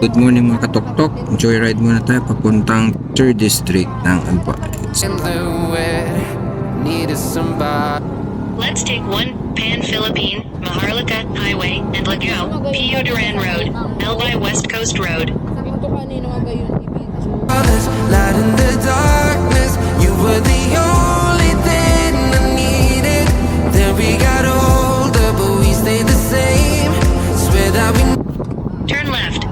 Good morning mga katuktok. Joyride muna tayo papuntang 3rd District ng Albay. Let's take 1 Pan-Philippine, Maharlika Highway, and Lagao, Pio Duran Road, Albay West Coast Road. Sabi ko to kanino nga gayon i-video. Light in the darkness, you were the only thing I needed. Then we got older, but we stayed the same. Swear that we Turn left.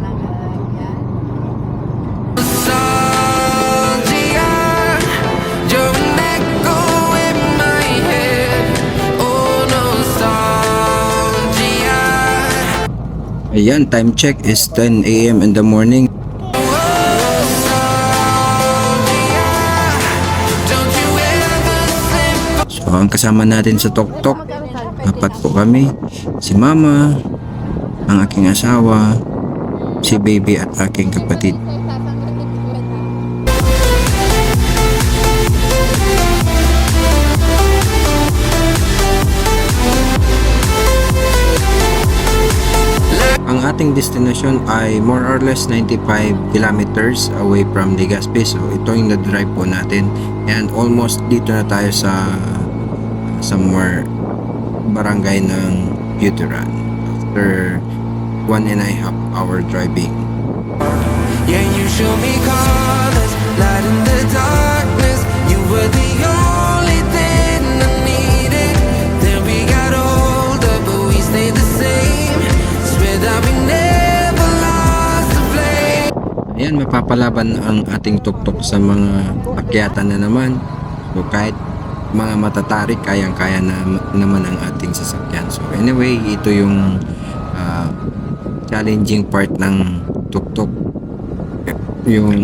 nostalgia. You're an echo in my head. Oh, nostalgia. Ayan, time check is 10 a.m. in the morning. Don't you ever slip. So ang kasama natin sa tuktok, apat po kami. Si mama, ang aking asawa, si baby at aking kapatid. Ang ating destination ay more or less 95 kilometers away from Legazpi. So ito yung na-drive po natin. And almost dito na tayo sa somewhere barangay ng Buturan. After 1.5 hour driving. Yeah, you show me colors, light in the darkness. You were the only thing I needed. Then we got older, but we stayed the same. Swear that we never lost the flame. Ayan, mapapalaban ang ating tuktok sa mga akyatan na naman. So kahit mga matatarik, kayang-kaya na naman ang ating sasakyan. So anyway, ito yung challenging part ng tuktok. Yung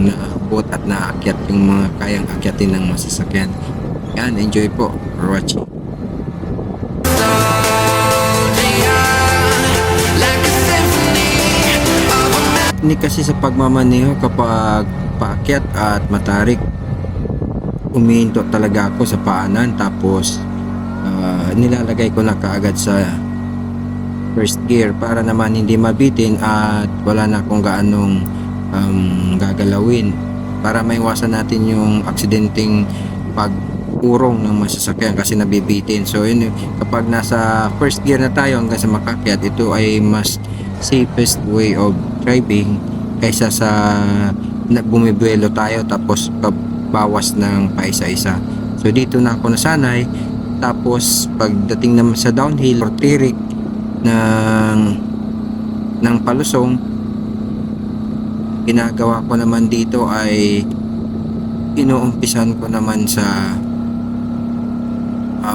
naabot at naakyat yung mga kayang akyatin ng masasakyan. Yan, enjoy po for watching. Like a symphony of a Ini kasi sa pagmamaneho kapag paakyat at matarik, umihinto talaga ako sa paanan, tapos nilalagay ko na kaagad sa first gear para naman hindi mabitin at wala na akong gaanong gagalawin, para maiwasan natin yung aksidenteng pag-urong ng masasakyan kasi nabibitin. So yun, kapag nasa first gear na tayo hanggang sa makakyat, ito ay mas safest way of driving kaysa sa bumibuelo tayo tapos bawas ng paisa-isa. So dito na ako nasanay. Tapos pagdating naman sa downhill or tirik ng palusong, ginagawa ko naman dito ay inuumpisan ko naman sa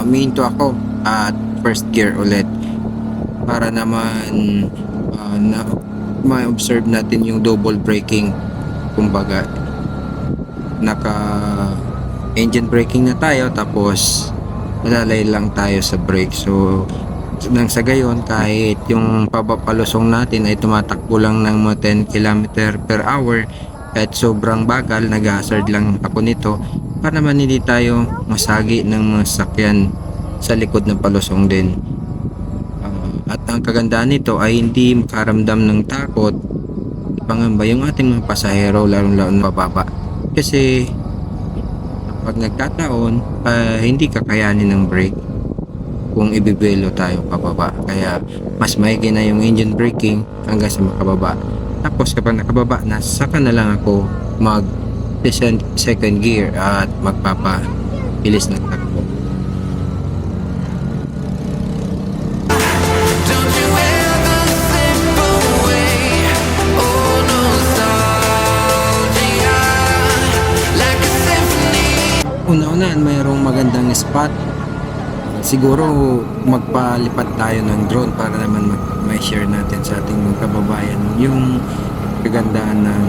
minto ako at first gear ulit para naman na ma-observe natin yung double braking. Kumbaga naka engine braking na tayo, tapos nalalay lang tayo sa brake. So nang sa gayon, kahit yung papalusong natin ay tumatakbo lang ng mga 10 km per hour, kahit sobrang bagal, nag-hazard lang ako nito para naman hindi tayo masagi ng mga sakyan sa likod ng palusong din. At ang kagandaan nito ay hindi makaramdam ng takot, pangamba yung ating mga pasahero, lalo-lalo na pababa. Kasi pag nagkataon, hindi kakayanin ng brake kung ibibelo tayo pababa. Kaya mas maigi na yung engine braking hanggang sa makababa. Tapos kapag nakababa na, saka na lang ako mag second gear at magpapabilis ng takbo. Don't you ever slip away. Oh, nostalgia. Like a symphony. Una-unaan, mayroong magandang spot. Siguro magpalipat tayo ng drone para naman may share natin sa ating mga kababayan yung kagandaan ng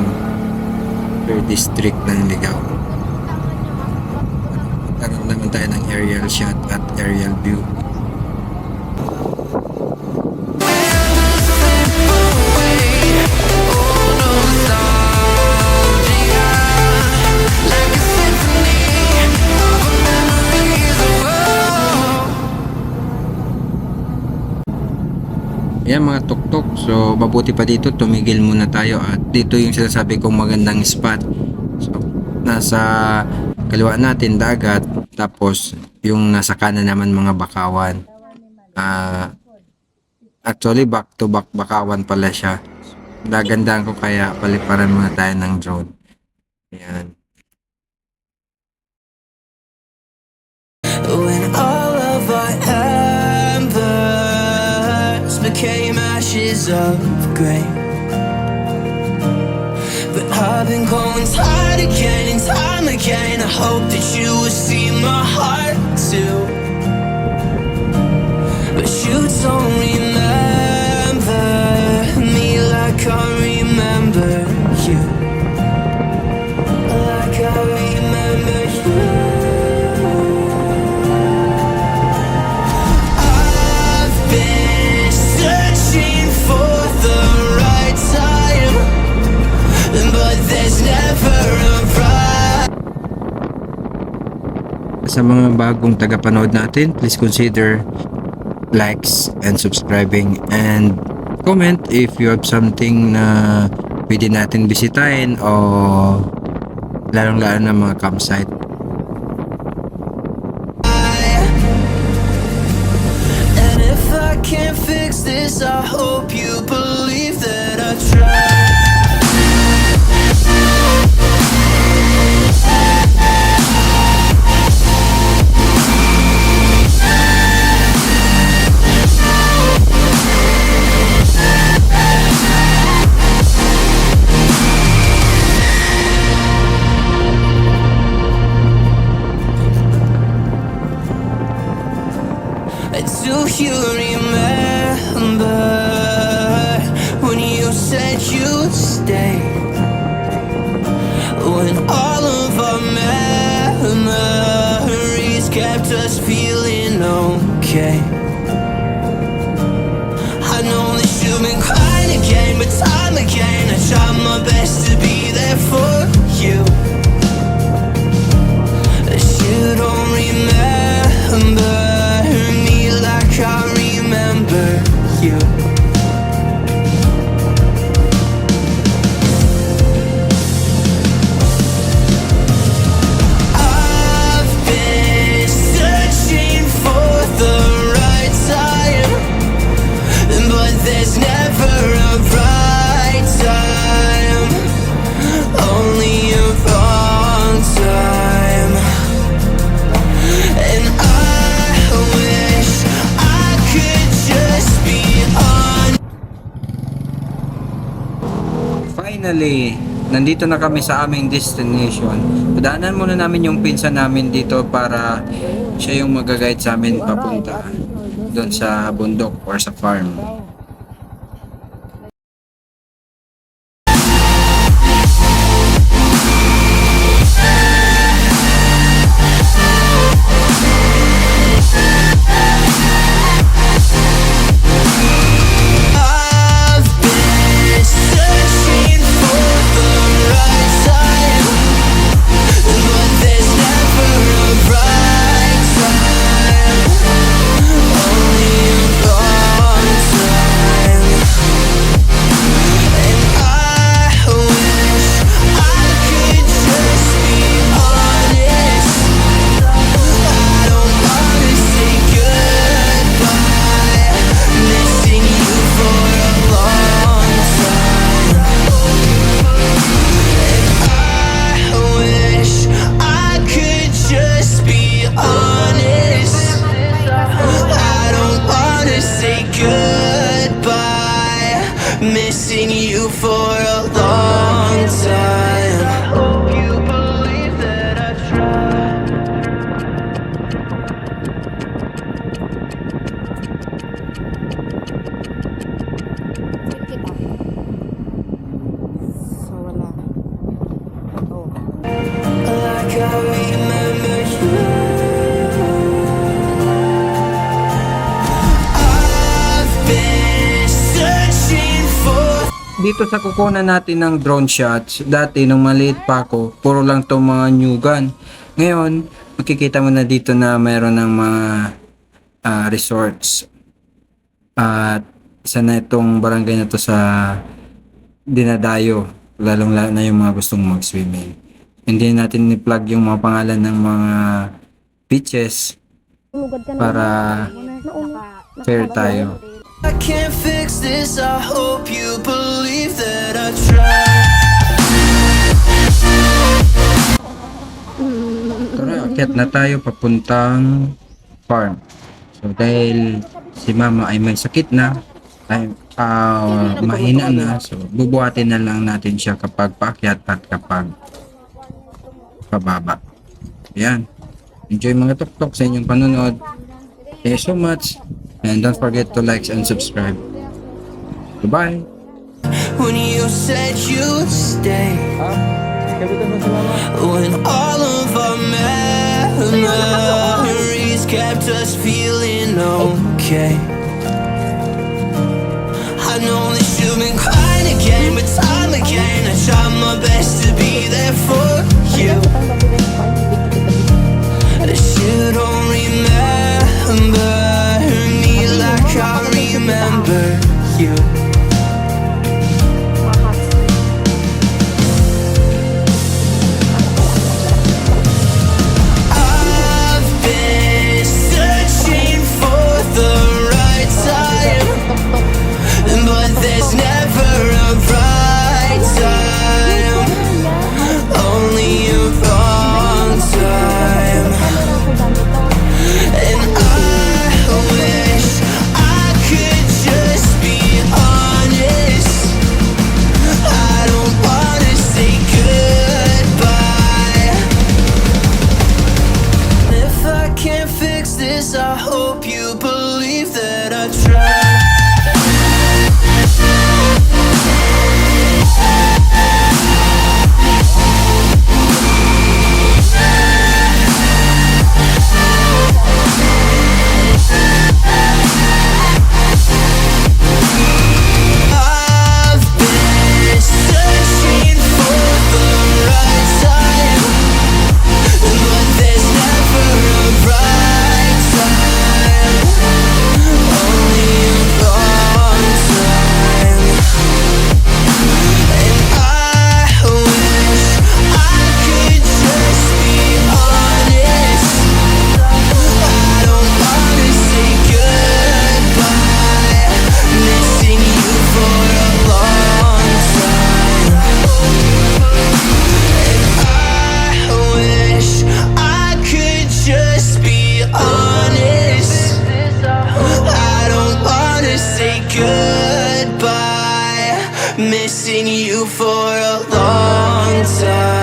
3rd District ng Ligao. Magkaroon naman tayo ng aerial shot at aerial view. Yan mga tuktok. So mabuti pa dito, tumigil muna tayo at dito yung sinasabi kong magandang spot. So nasa kaliwa natin dagat, tapos yung nasa kanan naman mga bakawan. Actually back to back bakawan pala siya. Gagandaan ko kaya paliparan muna tayo ng drone. Ayan. When all of our embers became ashes of grey, but I've been going time again and time again. I hope that you will see my heart too, but you don't remember me like I remember you, like I remember you. Searching for the right time, but there's never a right. Sa mga bagong tagapanood natin, please consider likes and subscribing and comment if you have something na pwede natin bisitahin o lalong-lalo na mga campsite. And if I can't fix this, I hope you believe that I tried. Do you remember when you said you'd stay? When all of our memories kept us feeling okay. I know that you've been crying again, but time again I tried my best to be there for you. But you don't remember I remember you. I've been searching for the right time, but there's never a right time, only a wrong time. And Finally, nandito na kami sa aming destination. Padaanan muna namin yung pinsan namin dito para siya yung mag-guide sa amin papunta doon sa bundok or sa farm. Missing you for a long time. Hope you believe that I tried. So, wala. Oh. Like I remember you. I've been searching for. Dito sa kukunan natin ng drone shots, dati nung maliit pa ako, puro lang to mga new gun. Ngayon, makikita mo na dito na mayroon ng mga resorts. At isa na itong barangay na to sa dinadayo, lalong lalo na yung mga gustong mag-swimming. Hindi natin ni-plug yung mga pangalan ng mga beaches para fair tayo. I can't fix this, I hope you believe that I tried. Tara, akyat na tayo papuntang farm. So dahil si mama ay may sakit na, ay mahina na, so bubuhatin na lang natin siya kapag paakyat at kapag pababa. Ayan. Enjoy mga tuktok sa inyong panonood. Thank you so much. And don't forget to like and subscribe. Goodbye. When you said you'd stay, when all of our memories kept us feeling okay. I know that you've been crying again, but time again I tried my best to be there for you. That you don't remember me like I remember you. I've been searching for the right time, but there's never a right time, only a wrong time. And I wish I could just be honest. I don't wanna say goodbye. If I can't fix this, I hope you believe that I tried. I've been searching for the right time, but there's never a right time, only a wrong time. And I wish I could just be honest. I don't wanna say goodbye, missing you for a long time. And I wish I could just be honest. I don't wanna say goodbye, missing you for a long time.